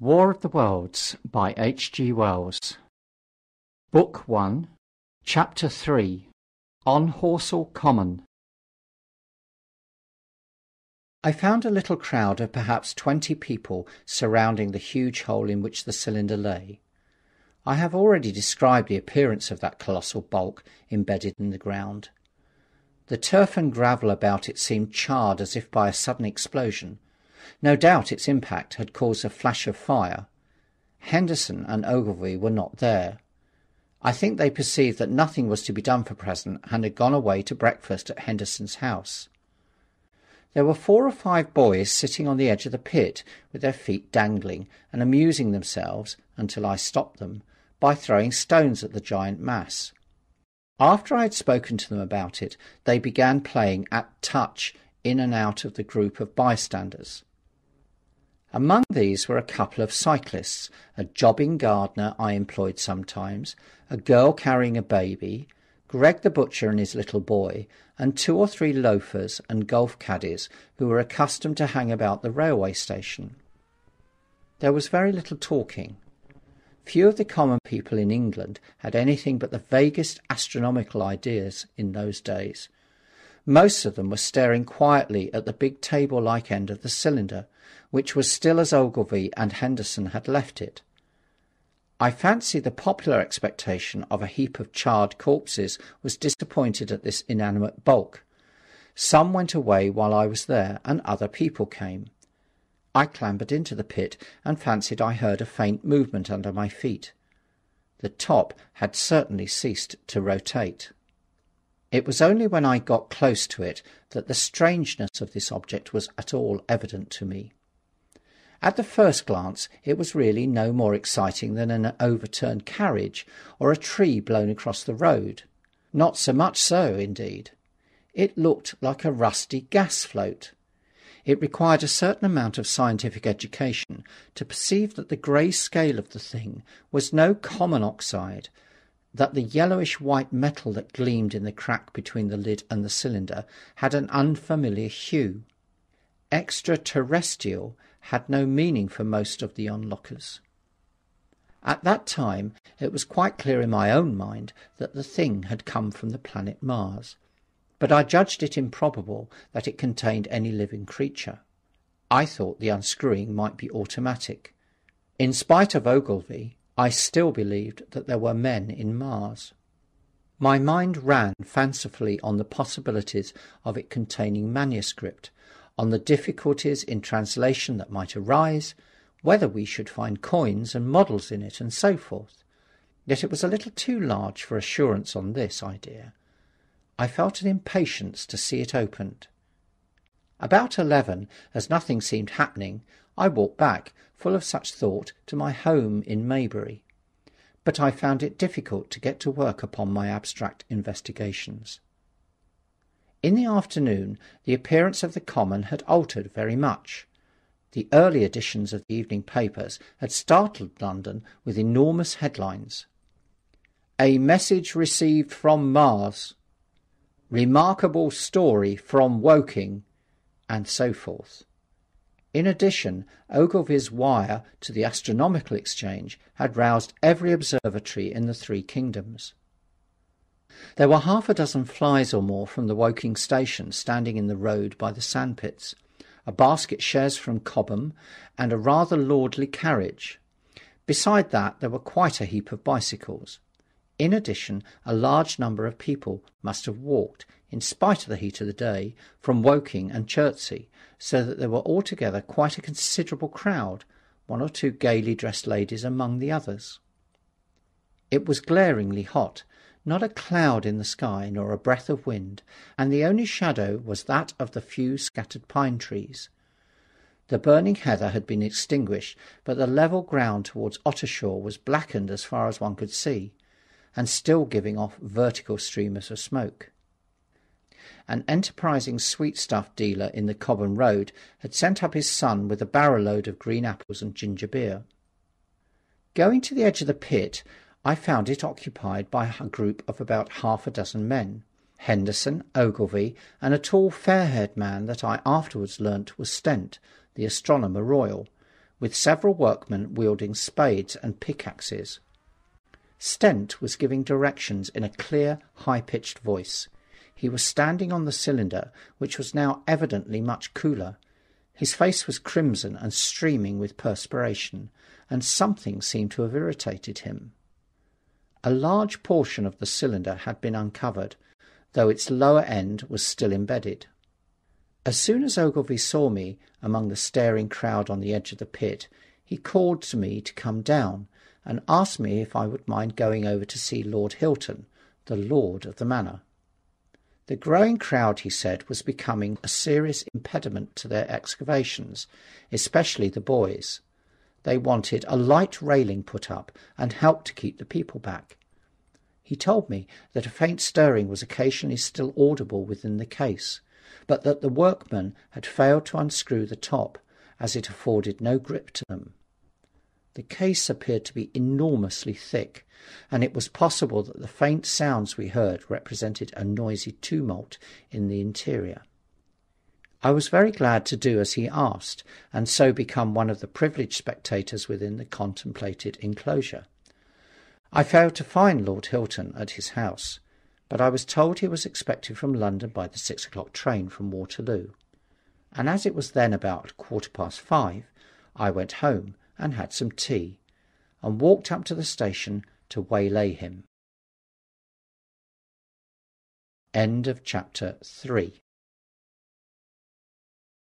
War of the Worlds by H. G. Wells. Book 1, Chapter 3, On Horsell Common. I found a little crowd of perhaps 20 people surrounding the huge hole in which the cylinder lay. I have already described the appearance of that colossal bulk embedded in the ground. The turf and gravel about it seemed charred as if by a sudden explosion. No doubt its impact had caused a flash of fire. Henderson and Ogilvy were not there. I think they perceived that nothing was to be done for present and had gone away to breakfast at Henderson's house. There were 4 or 5 boys sitting on the edge of the pit with their feet dangling and amusing themselves, until I stopped them, by throwing stones at the giant mass. After I had spoken to them about it, they began playing at touch in and out of the group of bystanders. Among these were a couple of cyclists, a jobbing gardener I employed sometimes, a girl carrying a baby, Greg the butcher and his little boy, and 2 or 3 loafers and golf caddies who were accustomed to hang about the railway station. There was very little talking. Few of the common people in England had anything but the vaguest astronomical ideas in those days. Most of them were staring quietly at the big table-like end of the cylinder, which was still as Ogilvy and Henderson had left it. I fancy the popular expectation of a heap of charred corpses was disappointed at this inanimate bulk. Some went away while I was there, and other people came. I clambered into the pit and fancied I heard a faint movement under my feet. The top had certainly ceased to rotate. It was only when I got close to it that the strangeness of this object was at all evident to me. At the first glance it was really no more exciting than an overturned carriage or a tree blown across the road. Not so much so, indeed. It looked like a rusty gas float. It required a certain amount of scientific education to perceive that the grey scale of the thing was no common oxide, that the yellowish-white metal that gleamed in the crack between the lid and the cylinder had an unfamiliar hue. Extraterrestrial had no meaning for most of the onlookers. At that time it was quite clear in my own mind that the thing had come from the planet Mars, but I judged it improbable that it contained any living creature. I thought the unscrewing might be automatic. In spite of Ogilvy, I still believed that there were men in Mars. My mind ran fancifully on the possibilities of it containing manuscript, on the difficulties in translation that might arise, whether we should find coins and models in it, and so forth. Yet it was a little too large for assurance on this idea. I felt an impatience to see it opened. About 11, as nothing seemed happening, I walked back, full of such thought, to my home in Maybury. But I found it difficult to get to work upon my abstract investigations. In the afternoon the appearance of the common had altered very much. The early editions of the evening papers had startled London with enormous headlines. "A message received from Mars," "Remarkable story from Woking," and so forth. In addition, Ogilvy's wire to the Astronomical Exchange had roused every observatory in the 3 kingdoms. There were 6 flies or more from the Woking station standing in the road by the sandpits, a basket chaise from Cobham, and a rather lordly carriage. Beside that there were quite a heap of bicycles. In addition, a large number of people must have walked, in spite of the heat of the day, from Woking and Chertsey, so that there were altogether quite a considerable crowd, 1 or 2 gaily dressed ladies among the others. It was glaringly hot, not a cloud in the sky nor a breath of wind, and the only shadow was that of the few scattered pine trees. The burning heather had been extinguished, but the level ground towards Ottershaw was blackened as far as one could see, and still giving off vertical streamers of smoke. An enterprising sweetstuff dealer in the Cobham Road had sent up his son with a barrow-load of green apples and ginger beer. Going to the edge of the pit, I found it occupied by a group of about 6 men, Henderson, Ogilvy, and a tall fair-haired man that I afterwards learnt was Stent, the Astronomer Royal, with several workmen wielding spades and pickaxes. Stent was giving directions in a clear, high-pitched voice. He was standing on the cylinder, which was now evidently much cooler. His face was crimson and streaming with perspiration, and something seemed to have irritated him. A large portion of the cylinder had been uncovered, though its lower end was still embedded. As soon as Ogilvy saw me among the staring crowd on the edge of the pit, he called to me to come down, and asked me if I would mind going over to see Lord Hilton, the lord of the manor. The growing crowd, he said, was becoming a serious impediment to their excavations, especially the boys. They wanted a light railing put up and help to keep the people back. He told me that a faint stirring was occasionally still audible within the case, but that the workmen had failed to unscrew the top, as it afforded no grip to them. The case appeared to be enormously thick, and it was possible that the faint sounds we heard represented a noisy tumult in the interior. I was very glad to do as he asked, and so become one of the privileged spectators within the contemplated enclosure. I failed to find Lord Hilton at his house, but I was told he was expected from London by the 6 o'clock train from Waterloo, and as it was then about 5:15, I went home and had some tea, and walked up to the station to waylay him. End of chapter 3.